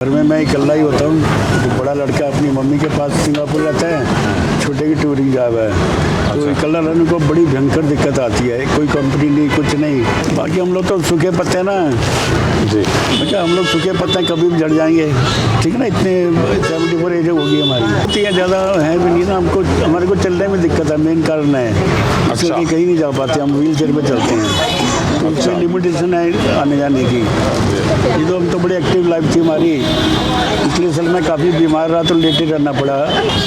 घर में मैं अकेला ही होता हूँ। तो बड़ा लड़का अपनी मम्मी के पास सिंगापुर रहता है, छोटे की टूरिंग जॉब है। तो अकेला रहने को बड़ी भयंकर दिक्कत आती है, कोई कंपनी नहीं, कुछ नहीं। बाकी हम लोग तो सूखे पत्ते हैं ना जी, अच्छा हम लोग सूखे पत्ते हैं, कभी भी झड़ जाएंगे, ठीक है ना। इतने 74 एज होगी हमारी, इतनी ज़्यादा है भी नहीं ना। हमको हमारे को चलने में दिक्कत है, मेन कारण है। अच्छा, कहीं नहीं जा पाते, हम व्हील चेयर पर चलते हैं, तो उसमें लिमिटेशन है आने जाने की। ये तो हम तो बड़ी एक्टिव लाइफ थी हमारी, पिछले साल में काफ़ी बीमार रहा तो लेटे रहना पड़ा।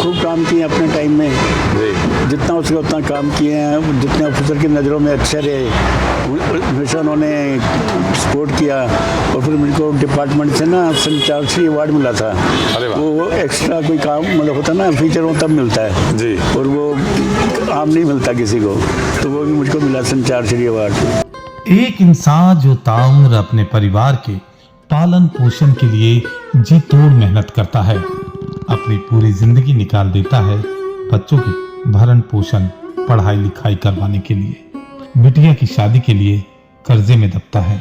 खूब काम किए अपने टाइम में, जितना उसका उतना काम किए हैं, जितने ऑफिसर की नज़रों में अच्छे रहे, हमेशा उन्होंने सपोर्ट किया। और फिर मेरे को डिपार्टमेंट से ना संचारश्री अवार्ड मिला था। वो एक्स्ट्रा कोई काम मतलब होता ना फीचर वो तब मिलता है जी, और वो आम नहीं मिलता किसी को, तो वो भी मुझको मिला संचारश्री अवार्ड। एक इंसान जो ताउम्र अपने परिवार के पालन पोषण के लिए जी तोड़ मेहनत करता है, अपनी पूरी जिंदगी निकाल देता है बच्चों के भरण पोषण पढ़ाई लिखाई करवाने के लिए, बिटिया की शादी के लिए कर्जे में दबता है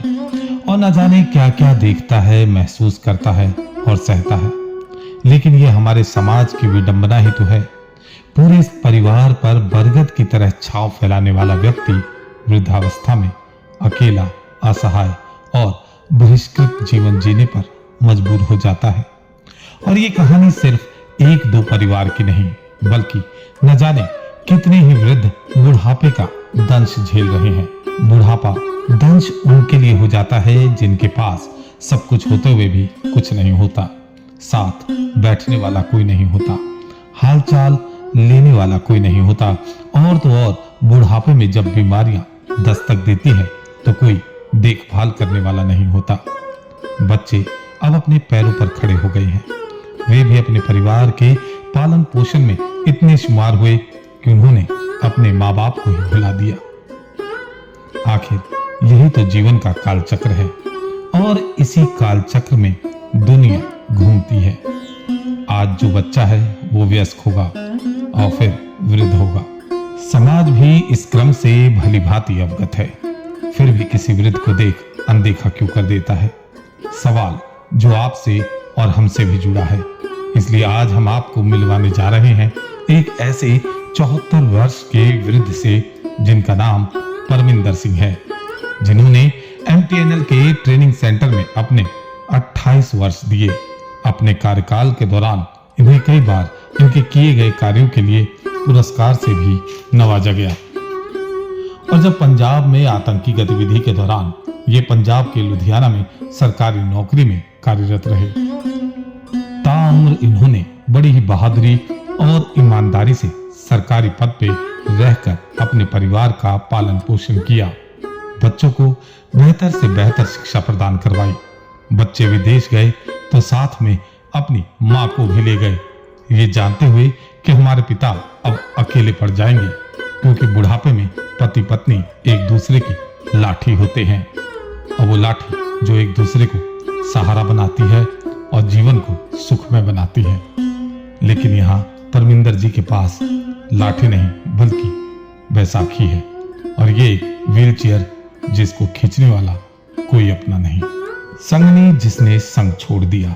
और न जाने क्या क्या देखता है, महसूस करता है और सहता है। लेकिन ये हमारे समाज की विडंबना ही तो है। पूरे इस परिवार पर बरगद की तरह छाव फैलाने वाला व्यक्ति वृद्धावस्था में अकेला, असहाय और बहिष्कृत जीवन जीने पर मजबूर हो जाता है। और ये कहानी सिर्फ एक दो परिवार की नहीं, बल्कि न जाने कितने ही वृद्ध बुढ़ापे का दंश झेल रहे हैं। बुढ़ापा दंश उनके लिए हो जाता है जिनके पास सब कुछ होते हुए भी कुछ नहीं होता, साथ बैठने वाला कोई नहीं होता, हालचाल लेने वाला कोई नहीं होता, और तो और बुढ़ापे में जब बीमारियां दस्तक देती हैं तो कोई देखभाल करने वाला नहीं होता। बच्चे अब अपने पैरों पर खड़े हो गए हैं, वे भी अपने परिवार के पालन पोषण में इतने शुमार हुए कि उन्होंने अपने माँ बाप को ही भुला दिया। आखिर यही तो जीवन का कालचक्र है, और इसी कालचक्र में दुनिया घूमती है। आज जो बच्चा है वो वयस्क होगा और फिर वृद्ध होगा। समाज भी इस क्रम से भली भांति अवगत है, फिर भी किसी वृद्ध को देख अनदेखा क्यों कर देता है। सवाल जो आपसे और हमसे भी जुड़ा है, इसलिए आज हम आपको मिलवाने जा रहे हैं एक ऐसे 74 वर्ष के वृद्ध से जिनका नाम परमिंदर सिंह है, जिन्होंने MTNL के ट्रेनिंग सेंटर में अपने 28 वर्ष दिए। अपने कार्यकाल के दौरान इन्हें कई बार इनके किए गए कार्यों के लिए पुरस्कार से भी नवाजा गया। और जब पंजाब में आतंकी गतिविधि के दौरान ये पंजाब के लुधियाना में सरकारी नौकरी में कार्यरत रहे। ताउम्र इन्होंने बड़ी ही बहादुरी और ईमानदारी से सरकारी पद पे रहकर अपने परिवार का पालन पोषण किया, बच्चों को बेहतर से बेहतर शिक्षा प्रदान करवाई। बच्चे विदेश गए तो साथ में अपनी माँ को भी ले गए, ये जानते हुए कि हमारे पिता अब अकेले पड़ जाएंगे, क्योंकि बुढ़ापे में पति पत्नी एक दूसरे की लाठी होते हैं, और वो लाठी जो एक दूसरे को सहारा बनाती है और जीवन को सुखमय बनाती है। लेकिन यहाँ परमिंदर जी के पास लाठी नहीं बल्कि बैसाखी है, और ये एक व्हील चेयर जिसको खींचने वाला कोई अपना नहीं, संगनी जिसने संग छोड़ दिया,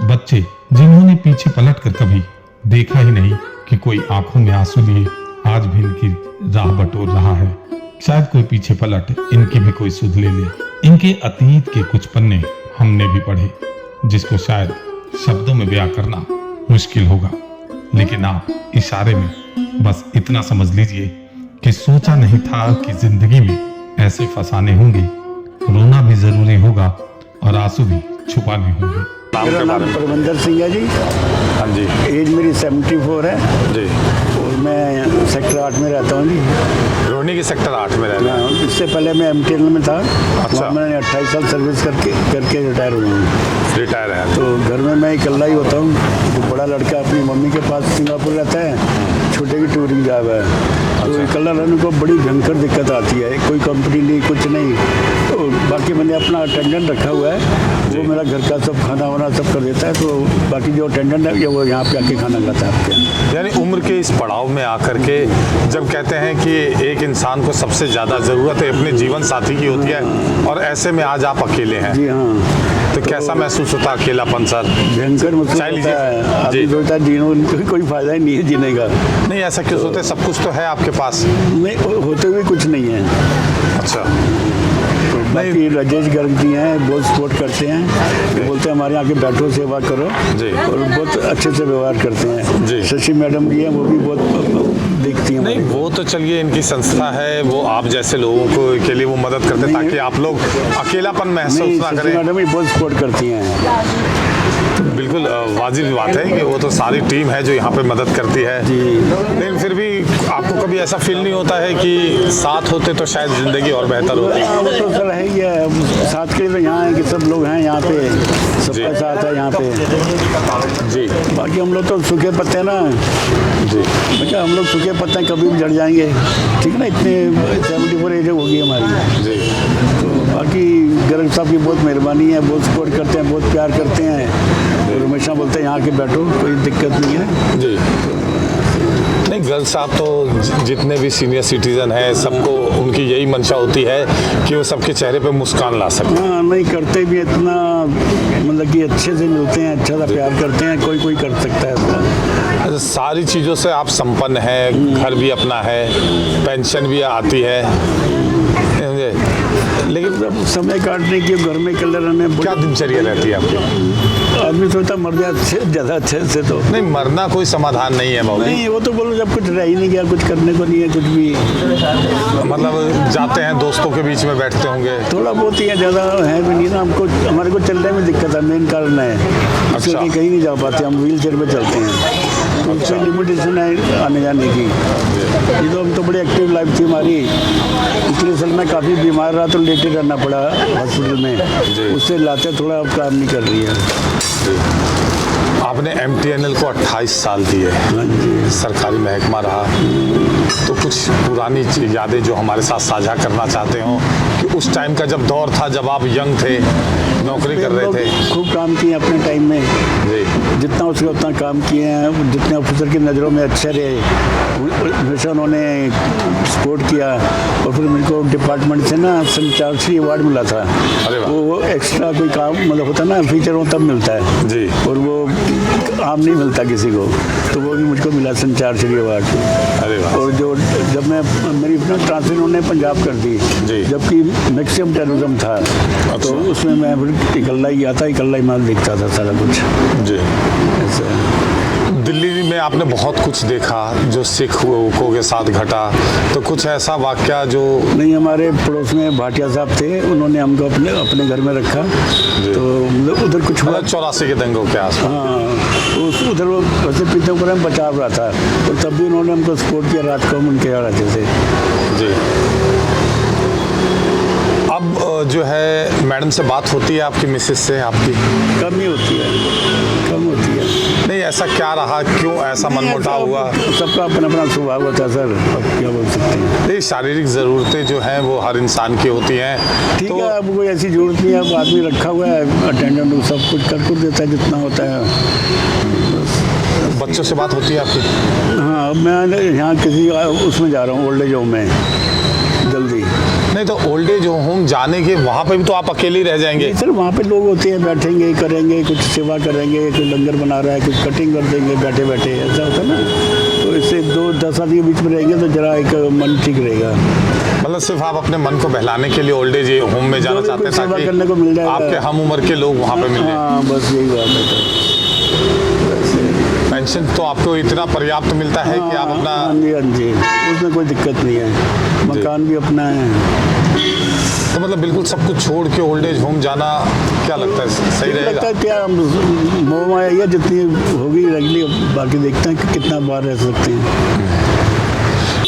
बच्चे जिन्होंने पीछे पलटकर कभी देखा ही नहीं कि कोई आंखों में आंसू लिए आज भी इनकी राह बटोर रहा है। शायद कोई पीछे पलट इनकी भी कोई सुध ले ले। इनके अतीत के कुछ पन्ने हमने भी पढ़े, जिसको शायद शब्दों में बयां करना मुश्किल होगा, लेकिन आप इशारे में बस इतना समझ लीजिए कि सोचा नहीं था कि जिंदगी में ऐसे फसाने होंगे, रोना भी जरूरी होगा और आंसू भी छुपाने होंगे। मेरा नाम परमिंदर सिंह है जी। हाँ जी। एज मेरी 74 है जी, और मैं सेक्टर 8 में रहता हूँ जी। रोहिणी के सेक्टर 8 में रहता हूँ। इससे पहले मैं MTNL में था। अच्छा। मैंने 28 साल सर्विस करके रिटायर हुआ हूँ। रिटायर है तो घर में मैं अकेला ही होता हूँ। तो बड़ा लड़का अपनी मम्मी के पास सिंगापुर रहता है, छोटे की टूरिंग जॉब है। तो अकेला रहने को बड़ी भयंकर दिक्कत आती है, कोई कंपनी नहीं, कुछ नहीं। तो बाकी मैंने अपना अटेंडेंट रखा हुआ है, वो मेरा घर का सब खाना वाना सब कर देता है। तो बाकी जो अटेंडेंट है वो यहाँ पे आके खाना खाता है आपके यहाँ। यानी उम्र के इस पड़ाव में आकर के जब कहते हैं कि एक इंसान को सबसे ज़्यादा ज़रूरत है अपने जीवन साथी की होती है, और ऐसे में आज आप अकेले हैं। जी हाँ। तो कैसा महसूस होता अकेलापन सर? भयंकर महसूस चाय लीजिए। होता है। जी। अभी सोचता है जीने कोई फायदा ही नहीं है जीने का। नहीं ऐसा क्यों सोचते, सब कुछ तो है आपके पास। नहीं होते हुए कुछ नहीं है। अच्छा, बाकी राजेश गर्ग जी हैं, बहुत सपोर्ट करते हैं। वो बोलते हैं हमारे यहाँ के बैठो, सेवा करो जी। और बहुत अच्छे से व्यवहार करते हैं। जी। शशि मैडम जी हैं, वो भी बहुत देखती हैं। नहीं वो तो चलिए इनकी संस्था है, वो आप जैसे लोगों को के लिए वो मदद करते हैं ताकि आप लोग अकेलापन महसूस नहीं, ना शशि करें। मैडम भी बहुत सपोर्ट करती हैं। बिल्कुल वाजिब बात है कि वो तो सारी टीम है जो यहाँ पे मदद करती है। जी। लेकिन फिर भी आपको कभी ऐसा फील नहीं होता है कि साथ होते तो शायद ज़िंदगी और बेहतर होती? हाँ, वो तो सर है ही है। साथ के लिए तो यहाँ है कि सब लोग हैं यहाँ पे, जी। सबका साथ है यहाँ पे। जी बाकी हम लोग तो सूखे पत्ते ना, जी। बेटा हम लोग सूखे पत्ते कभी भी झड़ जाएंगे, ठीक है ना। इतने 74 एज होगी हमारी। जी तो बाकी गर्ग साहब की बहुत मेहरबानी है, बहुत सपोर्ट करते हैं, बहुत प्यार करते हैं और हमेशा बोलते हैं यहाँ के बैठो, कोई दिक्कत नहीं है। जी। नहीं गर्ग साहब तो जितने भी सीनियर सिटीजन हैं सबको उनकी यही मंशा होती है कि वो सबके चेहरे पे मुस्कान ला सकें। हाँ, नहीं करते भी इतना, मतलब कि अच्छे से मिलते हैं, अच्छा सा प्यार करते हैं, कोई कर सकता है ऐसा। अच्छा, सारी चीज़ों से आप संपन्न हैं, घर भी अपना है, पेंशन भी आती है, समझे? लेकिन जब समय काटने की घर में कलर रहने क्या दिनचर्या रहती है आपकी? आदमी सोचता मर जाए ज़्यादा अच्छे से। तो नहीं मरना कोई समाधान नहीं है बाबू। नहीं, वो तो बोलो जब कुछ रह ही नहीं गया, कुछ करने को नहीं है कुछ भी। मतलब जाते हैं दोस्तों के बीच में बैठते होंगे। थोड़ा बहुत ही है, ज़्यादा है भी नहीं ना। हमको हमारे को चलने में दिक्कत है, मेन कारण है। अच्छा। इसलिए कहीं नहीं जा पाते, हम व्हील चेयर पे चलते हैं, तो उससे लिमिटेशन है आने जाने की। ये तो हम तो बड़ी एक्टिव लाइफ थी हमारी, पिछले साल में काफ़ी बीमार रहा तो लेटे रहना पड़ा हॉस्पिटल जी। में, उससे लाते थोड़ा अब काम नहीं कर रही है। आपने MTNL को 28 साल दिए, सरकारी महकमा रहा, तो कुछ पुरानी यादें जो हमारे साथ साझा करना चाहते हो कि उस टाइम का जब दौर था जब आप यंग थे, नौकरी कर रहे थे। खूब काम किए अपने टाइम में, जी जितना उसका उतना काम किए हैं, जितने ऑफिसर की नज़रों में अच्छे रहे, हमेशा उन्होंने सपोर्ट किया। और फिर मेरे को डिपार्टमेंट से ना संचारश्री अवार्ड मिला था। अरे वाह। वो एक्स्ट्रा कोई काम मतलब होता है ना, फीचर हो तब मिलता है जी। और वो आम नहीं मिलता किसी को, तो वो भी मुझको मिला संचारश्री अवार्ड। अरे वाह। और जो जब मैं मेरी अपना ट्रांसफर उन्होंने पंजाब कर दी, जी। जबकि मैक्सिमम टेररिज्म था, तो उसमें मैं फिर इकल्ला ही गया था, इकल्ला ही मैं देखता था सारा कुछ जी। ऐसा। दिल्ली में आपने बहुत कुछ देखा जो सिखों के साथ घटा, तो कुछ ऐसा वाकया जो? नहीं, हमारे पड़ोस में भाटिया साहब थे, उन्होंने हमको अपने घर में रखा, तो मतलब उधर कुछ हुआ। 84 के दंगों के आसपास। हाँ, उधर वो वैसे पीतमपुरा में बचाव रहा था, तो तब भी उन्होंने हमको सपोर्ट किया, रात को हम उनके यहाँ रहते थे। जी। अब जो है मैडम से बात होती है आपकी मिसेस से आपकी? कम ही होती है, कम होती है। नहीं ऐसा क्या रहा, क्यों ऐसा मनमुटाव हुआ? सबका अपना अपना स्वभाव होता है सर, अब क्या बोल सकते हैं। नहीं शारीरिक ज़रूरतें जो हैं वो हर इंसान की होती हैं। ठीक है, अब कोई ऐसी जरूरत नहीं है, अब आदमी रखा हुआ है अटेंडेंट, सब कुछ कर देता है जितना होता है। बच्चों से बात होती है आपकी? हाँ, अब मैं यहाँ किसी उसमें जा रहा हूँ, ओल्ड एज होम में जल्दी। नहीं तो ओल्ड एज होम जाने के वहाँ पे भी तो आप अकेले ही रह जाएंगे? सर वहाँ पे लोग होते हैं, बैठेंगे, करेंगे, कुछ सेवा करेंगे, कोई लंगर बना रहा है, कुछ कटिंग कर देंगे बैठे बैठे, ऐसा होता है ना। तो इससे 2-10 आदमी के बीच में रहेंगे तो जरा एक मन ठीक रहेगा। मतलब सिर्फ आप अपने मन को बहलाने के लिए ओल्ड एज होम में जाना चाहते हैं सेवा करने को मिल ताकि जाएगा, आपके हम उम्र के लोग वहाँ पे मिल जाएं? हाँ, बस यही बात है। पेंशन तो आपको इतना पर्याप्त मिलता है कि आप अपना? हाँ जी, हाँ जी, उसमें कोई दिक्कत नहीं है, मकान भी अपना है। तो मतलब बिल्कुल सब कुछ छोड़ के ओल्ड एज होम जाना क्या लगता है सही रहेगा? लगता है क्या, मोह माया ये जितनी होगी रगली, बाकी देखते हैं कि कितना बार रह सकते हैं।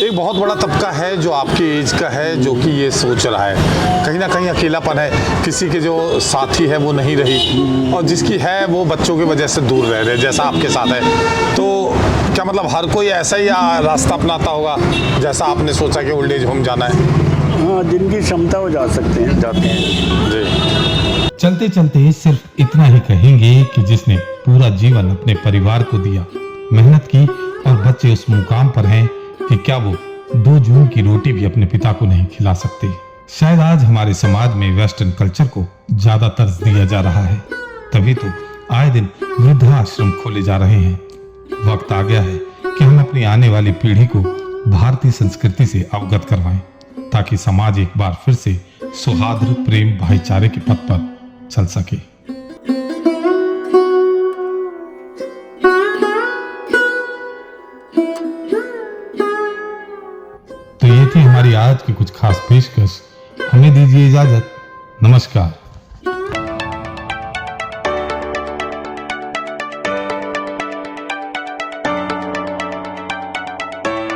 एक बहुत बड़ा तबका है जो आपकी एज का है जो कि ये सोच रहा है कहीं ना कहीं अकेलापन है, किसी के जो साथी है वो नहीं रही, और जिसकी है वो बच्चों की वजह से दूर रह रहे जैसा आपके साथ है। तो क्या मतलब हर कोई ऐसा ही रास्ता अपनाता होगा जैसा आपने सोचा कि ओल्ड एज होम जाना है? हाँ, जिनकी क्षमता हो जाते हैं जी। चलते चलते सिर्फ इतना ही कहेंगे कि जिसने पूरा जीवन अपने परिवार को दिया, मेहनत की और बच्चे उस मुकाम पर हैं कि क्या वो 2 जून की रोटी भी अपने पिता को नहीं खिला सकते। शायद आज हमारे समाज में वेस्टर्न कल्चर को ज्यादा तर्ज दिया जा रहा है, तभी तो आए दिन वृद्धाश्रम खोले जा रहे हैं। वक्त आ गया है कि हम अपनी आने वाली पीढ़ी को भारतीय संस्कृति से अवगत करवाएं, ताकि समाज एक बार फिर से सौहार्द, प्रेम, भाईचारे के पथ पर चल सके। तो ये थी हमारी आज की कुछ खास पेशकश। हमें दीजिए इजाजत। नमस्कार।